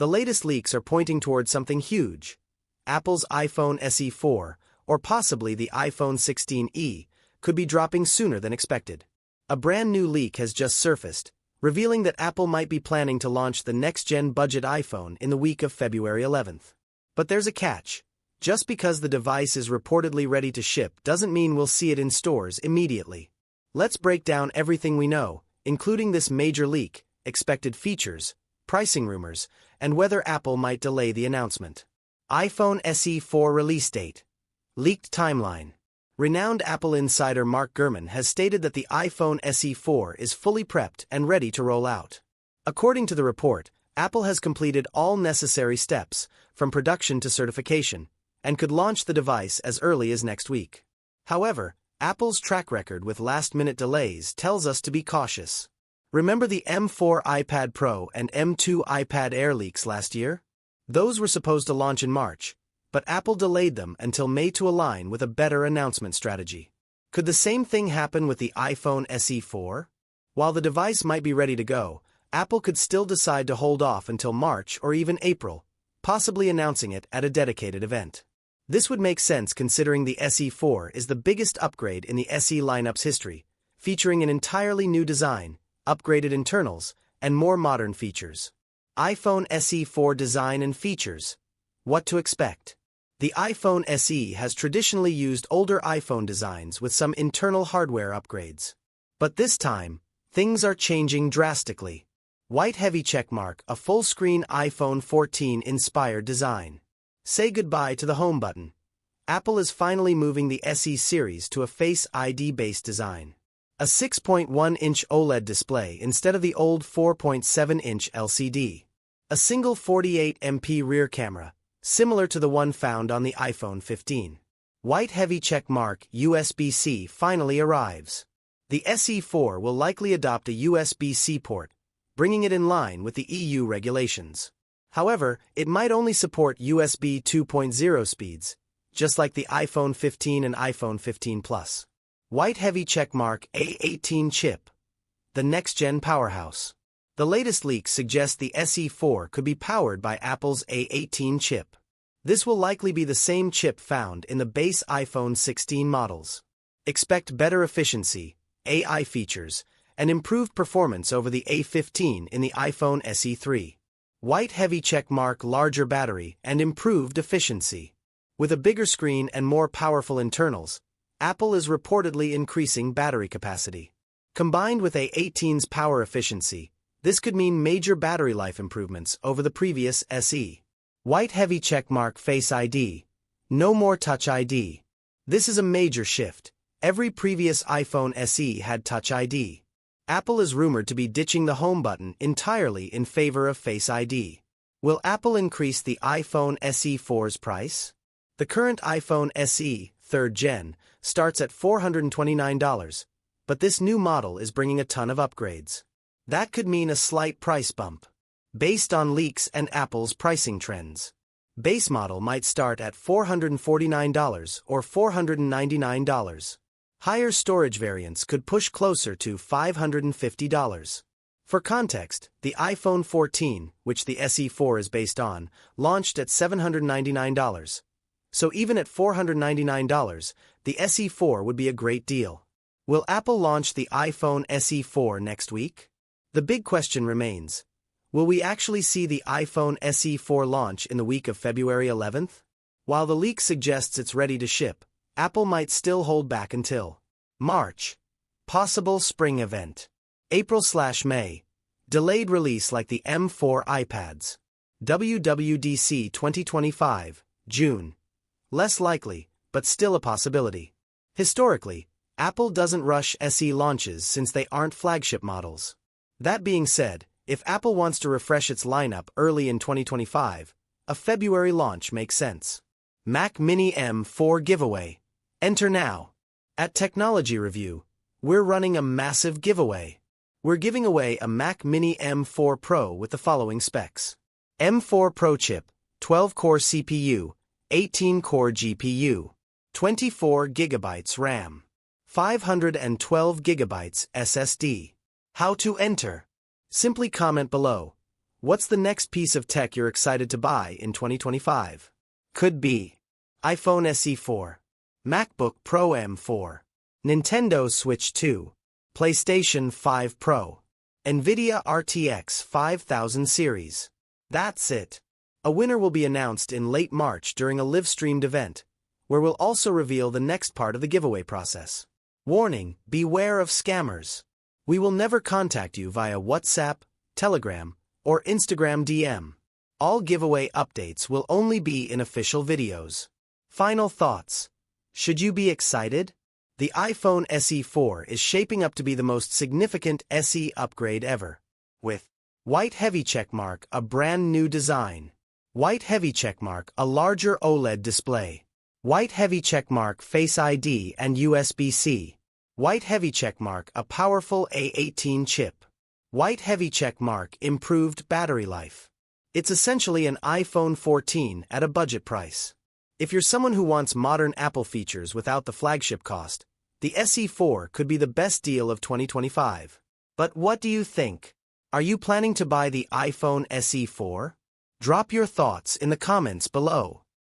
The latest leaks are pointing towards something huge. Apple's iPhone SE4, or possibly the iPhone 16e, could be dropping sooner than expected. A brand new leak has just surfaced, revealing that Apple might be planning to launch the next-gen budget iPhone in the week of February 11th. But there's a catch. Just because the device is reportedly ready to ship doesn't mean we'll see it in stores immediately. Let's break down everything we know, including this major leak, expected features, pricing rumors, and whether Apple might delay the announcement. iPhone SE4 release date. Leaked timeline. Renowned Apple insider Mark Gurman has stated that the iPhone SE4 is fully prepped and ready to roll out. According to the report, Apple has completed all necessary steps, from production to certification, and could launch the device as early as next week. However, Apple's track record with last-minute delays tells us to be cautious. Remember the M4 iPad Pro and M2 iPad Air leaks last year? Those were supposed to launch in March, but Apple delayed them until May to align with a better announcement strategy. Could the same thing happen with the iPhone SE4? While the device might be ready to go, Apple could still decide to hold off until March or even April, possibly announcing it at a dedicated event. This would make sense considering the SE4 is the biggest upgrade in the SE lineup's history, featuring an entirely new design, upgraded internals, and more modern features. iPhone SE4 design and features. What to expect? The iPhone SE has traditionally used older iPhone designs with some internal hardware upgrades. But this time, things are changing drastically. White heavy checkmark, a full-screen iPhone 14-inspired design. Say goodbye to the home button. Apple is finally moving the SE series to a Face ID-based design. A 6.1-inch OLED display instead of the old 4.7-inch LCD. A single 48MP rear camera, similar to the one found on the iPhone 15. White heavy checkmark USB-C finally arrives. The SE4 will likely adopt a USB-C port, bringing it in line with the EU regulations. However, it might only support USB 2.0 speeds, just like the iPhone 15 and iPhone 15 Plus. White heavy checkmark A14 chip. The next-gen powerhouse. The latest leaks suggest the SE4 could be powered by Apple's A14 chip. This will likely be the same chip found in the base iPhone 16 models. Expect better efficiency, AI features, and improved performance over the A15 in the iPhone SE3. White heavy checkmark larger battery and improved efficiency. With a bigger screen and more powerful internals, Apple is reportedly increasing battery capacity. Combined with A18's power efficiency, this could mean major battery life improvements over the previous SE. White heavy checkmark Face ID. No more Touch ID. This is a major shift. Every previous iPhone SE had Touch ID. Apple is rumored to be ditching the home button entirely in favor of Face ID. Will Apple increase the iPhone SE4's price? The current iPhone SE, 3rd gen, starts at $429, but this new model is bringing a ton of upgrades. That could mean a slight price bump. Based on leaks and Apple's pricing trends, base model might start at $449 or $499. Higher storage variants could push closer to $550. For context, the iPhone 14, which the SE4 is based on, launched at $799. So even at $499, the SE4 would be a great deal. Will Apple launch the iPhone SE4 next week? The big question remains. Will we actually see the iPhone SE4 launch in the week of February 11th? While the leak suggests it's ready to ship, Apple might still hold back until March. Possible spring event. April/May. Delayed release like the M4 iPads. WWDC 2025, June. Less likely, but still a possibility. Historically, Apple doesn't rush SE launches since they aren't flagship models. That being said, if Apple wants to refresh its lineup early in 2025, a February launch makes sense. Mac Mini M4 giveaway. Enter now. At Technology Review, we're running a massive giveaway. We're giving away a Mac Mini M4 Pro with the following specs. M4 Pro chip, 12-core CPU, 18-core GPU, 24 GB RAM, 512 GB SSD. How to enter? Simply comment below. What's the next piece of tech you're excited to buy in 2025? Could be iPhone SE4, MacBook Pro M4, Nintendo Switch 2, PlayStation 5 Pro, NVIDIA RTX 5000 series. That's it. A winner will be announced in late March during a live-streamed event, where we'll also reveal the next part of the giveaway process. Warning: beware of scammers. We will never contact you via WhatsApp, Telegram, or Instagram DM. All giveaway updates will only be in official videos. Final thoughts. Should you be excited? The iPhone SE4 is shaping up to be the most significant SE upgrade ever. With white heavy checkmark, a brand new design. White heavy checkmark, a larger OLED display. White heavy checkmark, Face ID and USB-C. White heavy checkmark, a powerful A14 chip. White heavy checkmark, improved battery life. It's essentially an iPhone 14 at a budget price. If you're someone who wants modern Apple features without the flagship cost, the SE4 could be the best deal of 2025. But what do you think? Are you planning to buy the iPhone SE4? Drop your thoughts in the comments below.